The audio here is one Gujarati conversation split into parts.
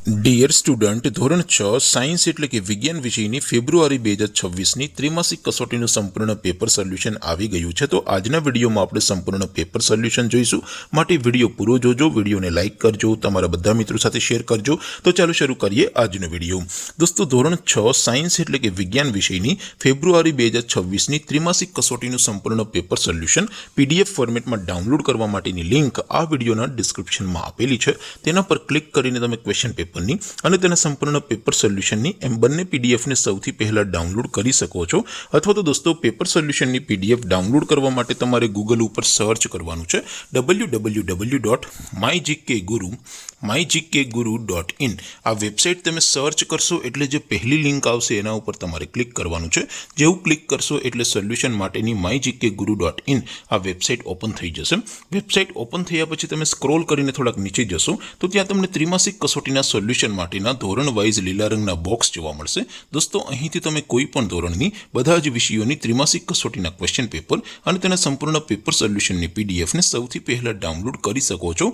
ડિયર સ્ટુડન્ટ, ધોરણ 6 સાયન્સ એટલે કે વિજ્ઞાન વિષયની ફેબ્રુઆરી 2026ની ત્રિમાસિક કસોટીનું સંપૂર્ણ પેપર સોલ્યુશન આવી ગયું છે। તો આજના વિડીયોમાં આપણે સંપૂર્ણ પેપર સોલ્યુશન જોઈશું। માટે વિડીયો પૂરો જોજો, વિડીયોને લાઇક કરજો, તમારા બધા મિત્રો સાથે શેર કરજો। તો ચાલો શરૂ કરીએ આજનો વિડીયો। દોસ્તો, ધોરણ 6 સાયન્સ એટલે કે વિજ્ઞાન વિષયની ફેબ્રુઆરી 2026ની ત્રિમાસિક કસોટીનું સંપૂર્ણ પેપર સોલ્યુશન PDF ફોર્મેટમાં ડાઉનલોડ કરવા માટેની લિંક આ વિડીયોના ડિસ્ક્રિપ્શનમાં આપેલી છે। તેના પર ક્લિક કરીને તમે ક્વેશ્ચન પેપર અને તેના સંપૂર્ણ પેપર સોલ્યુશનની એમ બંને પીડીએફને સૌથી પહેલા ડાઉનલોડ કરી શકો છો। અથવા તો દોસ્તો, પેપર સોલ્યુશનની પીડીએફ ડાઉનલોડ કરવા માટે તમારે ગૂગલ ઉપર સર્ચ કરવાનું છે www.mygkguru.in। આ વેબસાઇટ તમે સર્ચ કરશો એટલે જે પહેલી લિંક આવશે એના ઉપર તમારે ક્લિક કરવાનું છે। જેવું ક્લિક કરશો એટલે સોલ્યુશન માટેની mygkguru.in આ વેબસાઇટ ઓપન થઈ જશે। વેબસાઇટ ઓપન થયા પછી તમે સ્ક્રોલ કરીને થોડાક નીચે જશો તો ત્યાં તમને ત્રિમાસિક કસોટીના સોલ્યુશન માટેના ધોરણ વાઇઝ લીલા રંગના બોક્સ જોવા મળશે। દોસ્તો, અહીંથી તમે કોઈ પણ ધોરણની બધા જ વિષયોની ત્રિમાસિક કસોટીના ક્વેશ્ચન પેપર અને તેના સંપૂર્ણ પેપર સોલ્યુશનની પીડીએફને સૌથી પહેલા ડાઉનલોડ કરી શકો છો।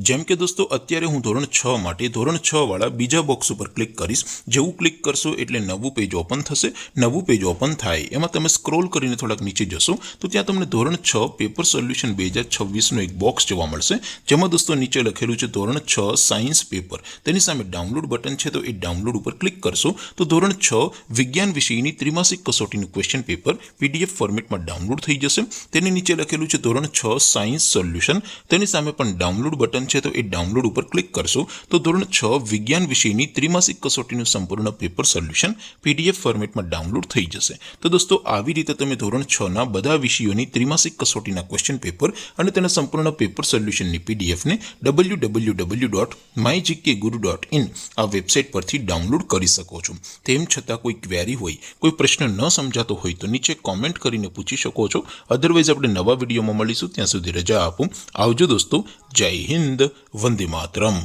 જેમ કે દોસ્તો, અત્યારે હું ધોરણ 6 માટે ધોરણ 6 વાળા બીજા બોક્સ ઉપર ક્લિક કરીશ। જેવું ક્લિક કરશો એટલે નવું પેજ ઓપન થશે। નવું પેજ ઓપન થાય એમાં તમે સ્ક્રોલ કરીને થોડાક નીચે જશો તો ત્યાં તમને ધોરણ 6 પેપર સોલ્યુશન 2026નું એક બોક્સ જોવા મળશે, જેમાં દોસ્તો નીચે લખેલું છે ધોરણ 6 સાયન્સ પેપર। તેની સામે ડાઉનલોડ બટન છે, તો એ ડાઉનલોડ ઉપર ક્લિક કરશો તો ધોરણ 6 વિજ્ઞાન વિષયની ત્રિમાસિક કસોટીનું ક્વેશ્ચન પેપર PDF ફોર્મેટમાં ડાઉનલોડ થઈ જશે। તેની નીચે લખેલું છે ધોરણ 6 સાયન્સ સોલ્યુશન। તેની સામે પણ ડાઉનલોડ બટન છે, તો એ ડાઉનલોડ ઉપર ક્લિક કરશો તો ધોરણ 6 વિજ્ઞાન વિષયની ત્રિમાસિક કસોટીનું સંપૂર્ણ પેપર સોલ્યુશન PDF ફોર્મેટમાં ડાઉનલોડ થઈ જશે। તો દોસ્તો, આવી રીતે તમે ધોરણ 6ના બધા વિષયોની ત્રિમાસિક કસોટીના ક્વેશ્ચન પેપર અને તેના સંપૂર્ણ પેપર સોલ્યુશનની પીડીએફને www.mygkguru.in આ વેબસાઇટ પરથી ડાઉનલોડ કરી શકો છો। તેમ છતાં કોઈ ક્વેરી હોય, કોઈ પ્રશ્ન ન સમજાતો હોય તો નીચે કોમેન્ટ કરીને પૂછી શકો છો। અધરવાઇઝ આપણે નવા વિડીયોમાં મળીશું, ત્યાં સુધી રજા આપો। આવજો દોસ્તો, જય હિન્દ, વંદે માતરમ।